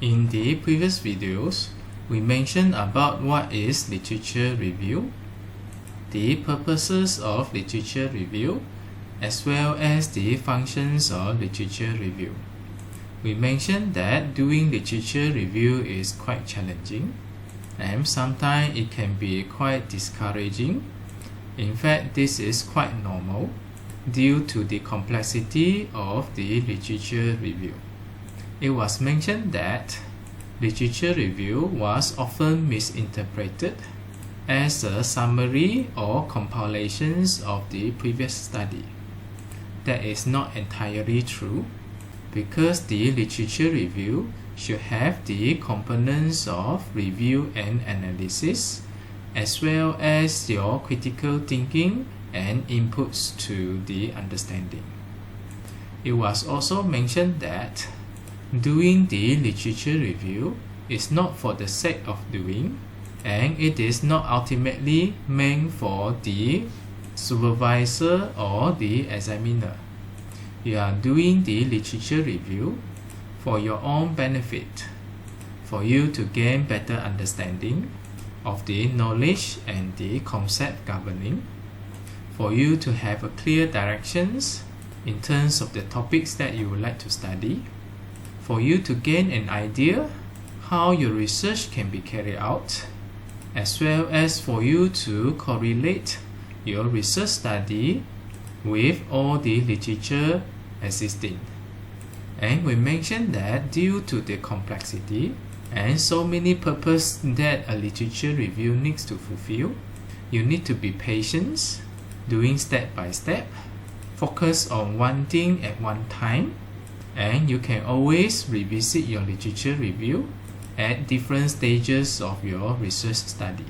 In the previous videos, we mentioned about what is literature review, the purposes of literature review, as well as the functions of literature review. We mentioned that doing literature review is quite challenging, and sometimes it can be quite discouraging. In fact, this is quite normal due to the complexity of the literature review. It was mentioned that literature review was often misinterpreted as a summary or compilations of the previous study. That is not entirely true, because the literature review should have the components of review and analysis, as well as your critical thinking and inputs to the understanding. It was also mentioned that doing the literature review is not for the sake of doing, and it is not ultimately meant for the supervisor or the examiner. You are doing the literature review for your own benefit, for you to gain better understanding of the knowledge and the concept governing, for you to have a clear directions in terms of the topics that you would like to study, for you to gain an idea how your research can be carried out, as well as for you to correlate your research study with all the literature existing. And we mentioned that due to the complexity and so many purposes that a literature review needs to fulfill, you need to be patient, doing step by step, focus on one thing at one time, and you can always revisit your literature review at different stages of your research study.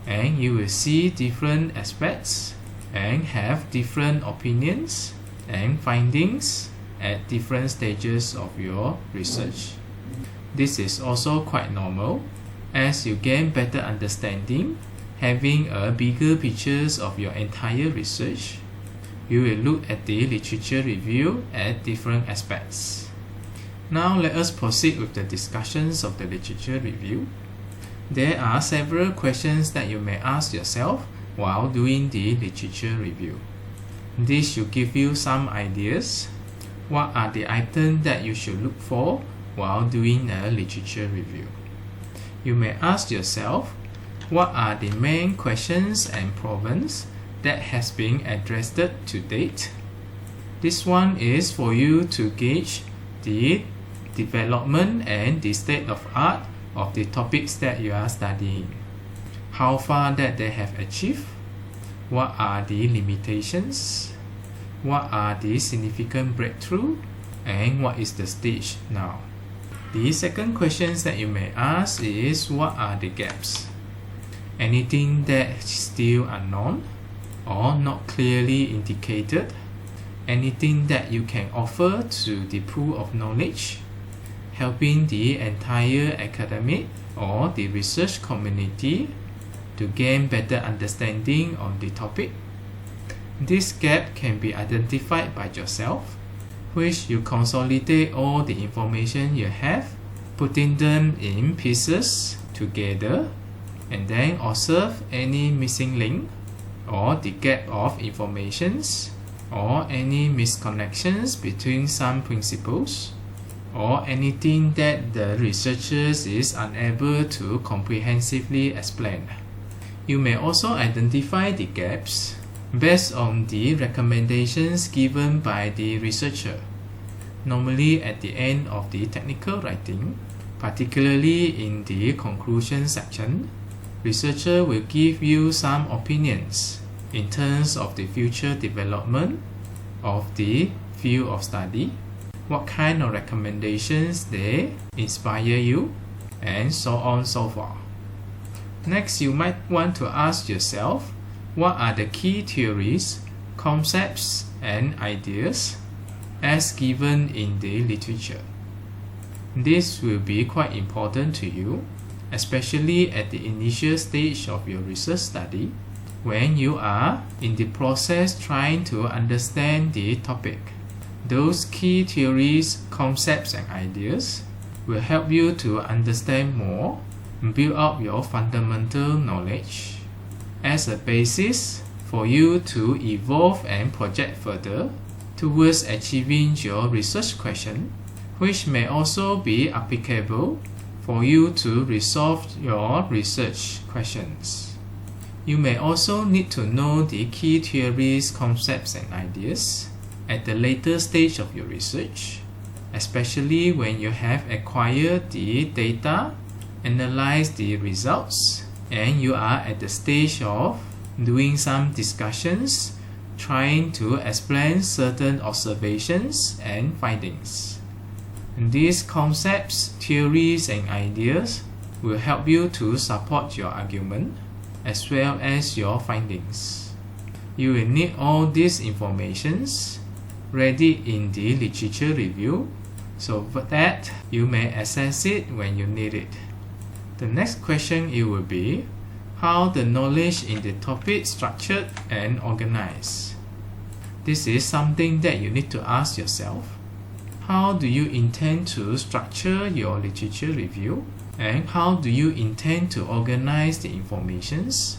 And you will see different aspects and have different opinions and findings at different stages of your research. This is also quite normal as you gain better understanding, having a bigger pictures of your entire research. You will look at the literature review at different aspects. Now let us proceed with the discussions of the literature review. There are several questions that you may ask yourself while doing the literature review. This should give you some ideas. What are the items that you should look for while doing a literature review? You may ask yourself, what are the main questions and problems that has been addressed to date? This one is for you to gauge the development and the state of art of the topics that you are studying. How far that they have achieved? What are the limitations? What are the significant breakthrough? And what is the stage now? The second questions that you may ask is, what are the gaps? Anything that is still unknown or not clearly indicated? Anything that you can offer to the pool of knowledge, helping the entire academic or the research community to gain better understanding on the topic? This gap can be identified by yourself, which you consolidate all the information you have, putting them in pieces together, and then observe any missing link or the gap of informations, or any misconnections between some principles, or anything that the researchers is unable to comprehensively explain. You may also identify the gaps based on the recommendations given by the researcher. Normally at the end of the technical writing, particularly in the conclusion section, researcher will give you some opinions in terms of the future development of the field of study, what kind of recommendations they inspire you, and so on and so forth. Next, you might want to ask yourself, what are the key theories, concepts, and ideas as given in the literature? This will be quite important to you, especially at the initial stage of your research study, when you are in the process trying to understand the topic. Those key theories, concepts, and ideas will help you to understand more and build up your fundamental knowledge as a basis for you to evolve and project further towards achieving your research question, which may also be applicable for you to resolve your research questions. You may also need to know the key theories, concepts, and ideas at the later stage of your research, especially when you have acquired the data, analyzed the results, and you are at the stage of doing some discussions, trying to explain certain observations and findings. And these concepts, theories, and ideas will help you to support your argument as well as your findings. You will need all these informations ready in the literature review so that you may access it when you need it. The next question it will be how the knowledge in the topic structured and organized. This is something that you need to ask yourself. How do you intend to structure your literature review? And how do you intend to organize the informations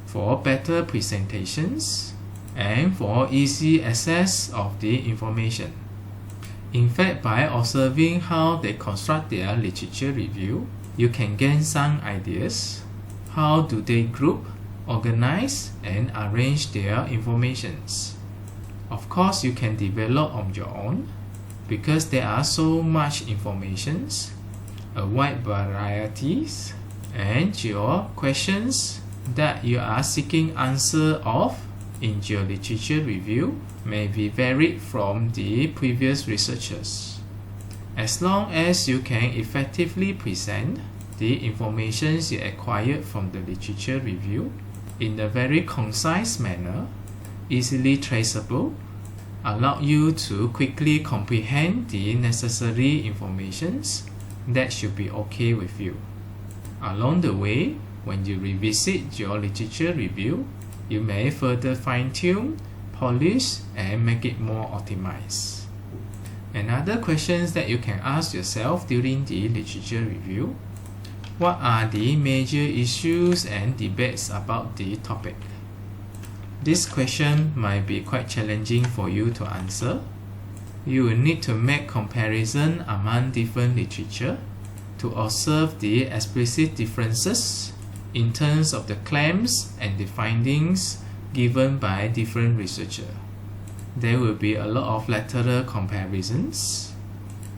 for better presentations and for easy access of the information? In fact, by observing how they construct their literature review, you can gain some ideas. How do they group, organize, and arrange their informations? Of course, you can develop on your own because there are so much informations, a wide varieties, and your questions that you are seeking answer of in your literature review may be varied from the previous researchers. As long as you can effectively present the information you acquired from the literature review in a very concise manner, easily traceable, allow you to quickly comprehend the necessary informations, that should be okay with you. Along the way, when you revisit your literature review, you may further fine-tune, polish, and make it more optimized. Another questions that you can ask yourself during the literature review: what are the major issues and debates about the topic? This question might be quite challenging for you to answer. You will need to make comparison among different literature to observe the explicit differences in terms of the claims and the findings given by different researchers. There will be a lot of lateral comparisons,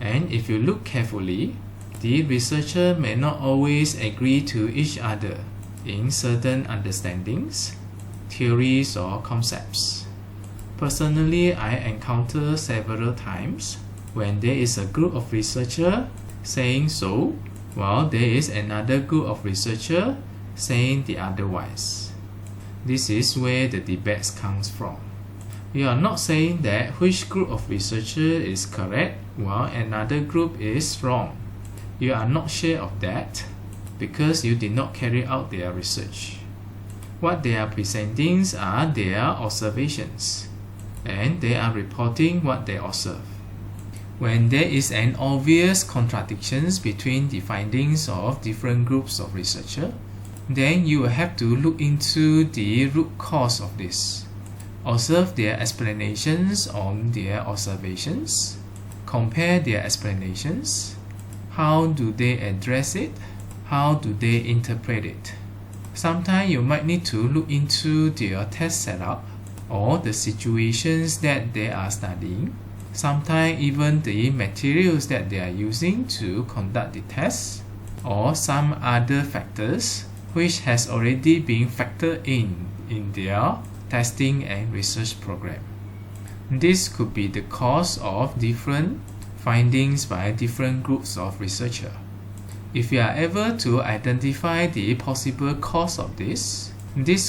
and if you look carefully, the researcher may not always agree to each other in certain understandings, theories, or concepts. Personally, I encounter several times when there is a group of researchers saying so, while there is another group of researchers saying the otherwise. This is where the debates comes from. We are not saying that which group of researchers is correct while another group is wrong. You are not sure of that because you did not carry out their research. What they are presenting are their observations, and they are reporting what they observe. When there is an obvious contradiction between the findings of different groups of researchers, then you will have to look into the root cause of this. Observe their explanations on their observations, compare their explanations, how do they address it, how do they interpret it. Sometimes you might need to look into their test setup or the situations that they are studying, sometimes even the materials that they are using to conduct the tests, or some other factors which has already been factored in their testing and research program. This could be the cause of different findings by different groups of researchers. If you are able to identify the possible cause of this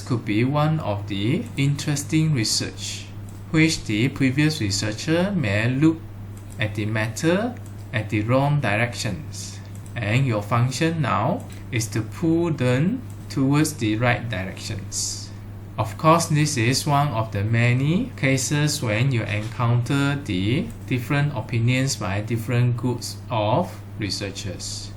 could be one of the interesting research, which the previous researcher may look at the matter at the wrong directions, and your function now is to pull them towards the right directions. Of course, this is one of the many cases when you encounter the different opinions by different groups of researchers.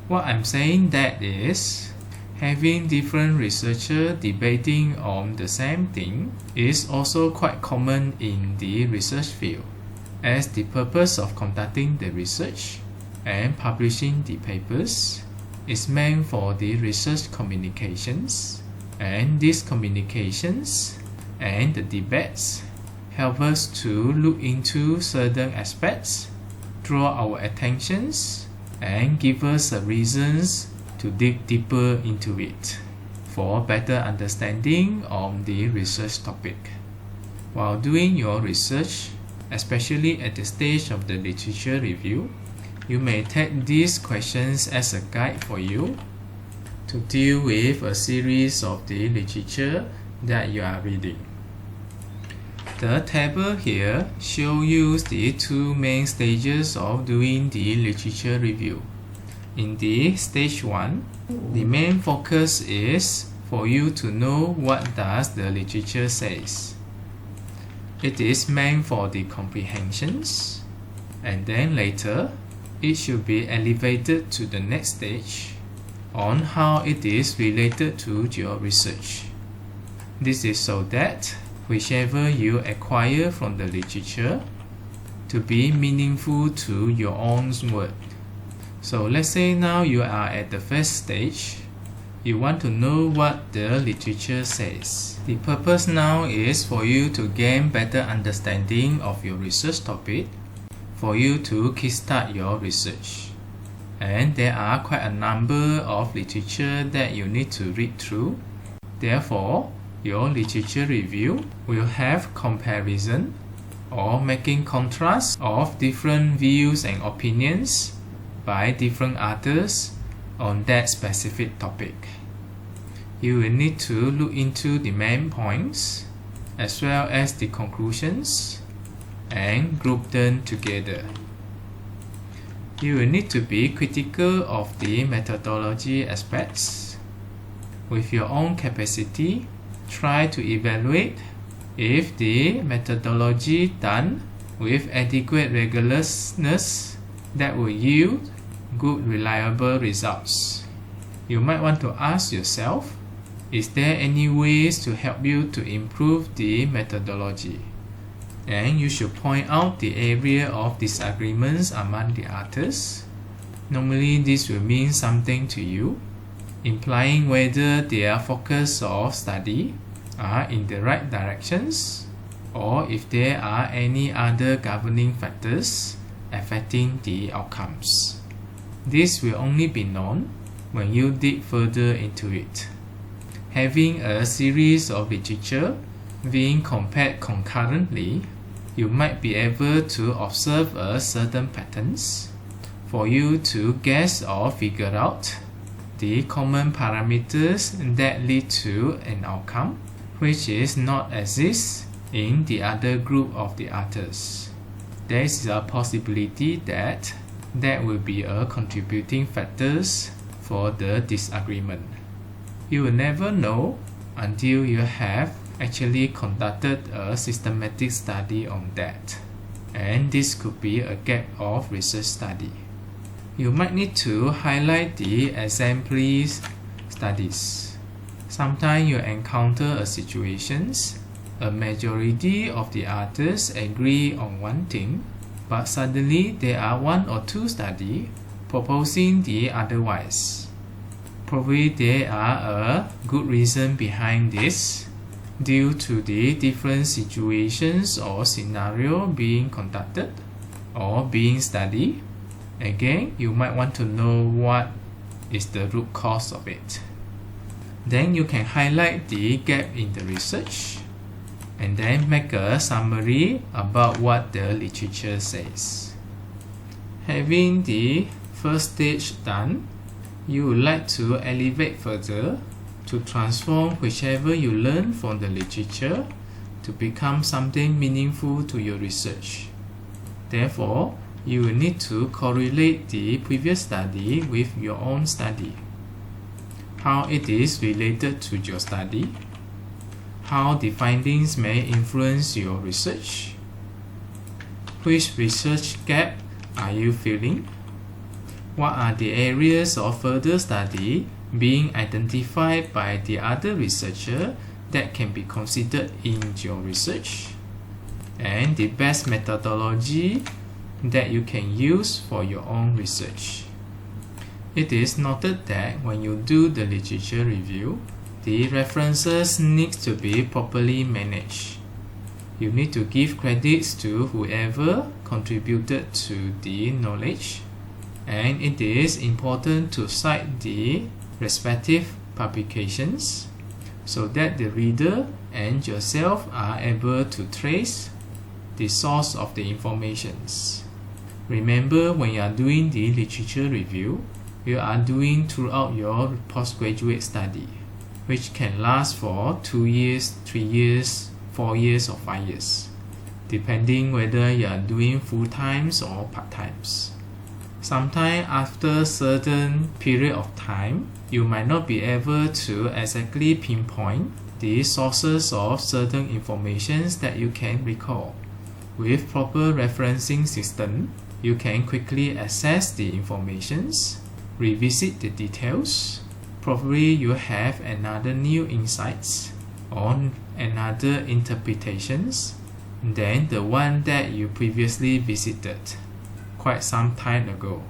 What I'm saying that is, having different researchers debating on the same thing is also quite common in the research field, as the purpose of conducting the research and publishing the papers is meant for the research communications, and these communications and the debates help us to look into certain aspects, draw our attentions, and give us reasons to dig deeper into it for better understanding of the research topic. While doing your research, especially at the stage of the literature review, you may take these questions as a guide for you to deal with a series of the literature that you are reading. The table here shows you the two main stages of doing the literature review. In the stage 1, the main focus is for you to know what does the literature says. It is meant for the comprehensions, and then later it should be elevated to the next stage on how it is related to your research. This is so that whichever you acquire from the literature to be meaningful to your own work. So let's say now you are at the first stage. You want to know what the literature says. The purpose now is for you to gain better understanding of your research topic, for you to kickstart your research. And there are quite a number of literature that you need to read through. Therefore, your literature review will have comparison or making contrast of different views and opinions by different authors on that specific topic. You will need to look into the main points as well as the conclusions and group them together. You will need to be critical of the methodology aspects. With your own capacity, try to evaluate if the methodology done with adequate regularness that will yield good reliable results. You might want to ask yourself, is there any ways to help you to improve the methodology? And you should point out the area of disagreements among the authors. Normally this will mean something to you, implying whether their focus of study are in the right directions or if there are any other governing factors affecting the outcomes. This will only be known when you dig further into it. Having a series of literature being compared concurrently, you might be able to observe a certain patterns for you to guess or figure out the common parameters that lead to an outcome which is not exist in the other group of the authors. There is a possibility that will be a contributing factors for the disagreement. You will never know until you have actually conducted a systematic study on that, and this could be a gap of research study. You might need to highlight the exemplary studies. Sometimes you encounter a situations, a majority of the authors agree on one thing, but suddenly there are one or two studies proposing the otherwise. Probably there are a good reason behind this, due to the different situations or scenario being conducted or being studied. Again, you might want to know what is the root cause of it. Then you can highlight the gap in the research and then make a summary about what the literature says. Having the first stage done, you would like to elevate further to transform whichever you learn from the literature to become something meaningful to your research. Therefore, you will need to correlate the previous study with your own study. How it is related to your study, how the findings may influence your research, which research gap are you filling, What are the areas of further study being identified by the other researcher that can be considered in your research? And the best methodology that you can use for your own research. It is noted that when you do the literature review, the references need to be properly managed. You need to give credits to whoever contributed to the knowledge, and it is important to cite the respective publications so that the reader and yourself are able to trace the source of the informations. Remember, when you are doing the literature review, you are doing throughout your postgraduate study, which can last for 2 years, 3 years, 4 years, or 5 years, depending whether you are doing full-times or part-times. Sometime after a certain period of time, you might not be able to exactly pinpoint the sources of certain informations that you can recall. With proper referencing system, you can quickly access the informations, revisit the details. Probably you have another new insights on another interpretations than the one that you previously visited quite some time ago.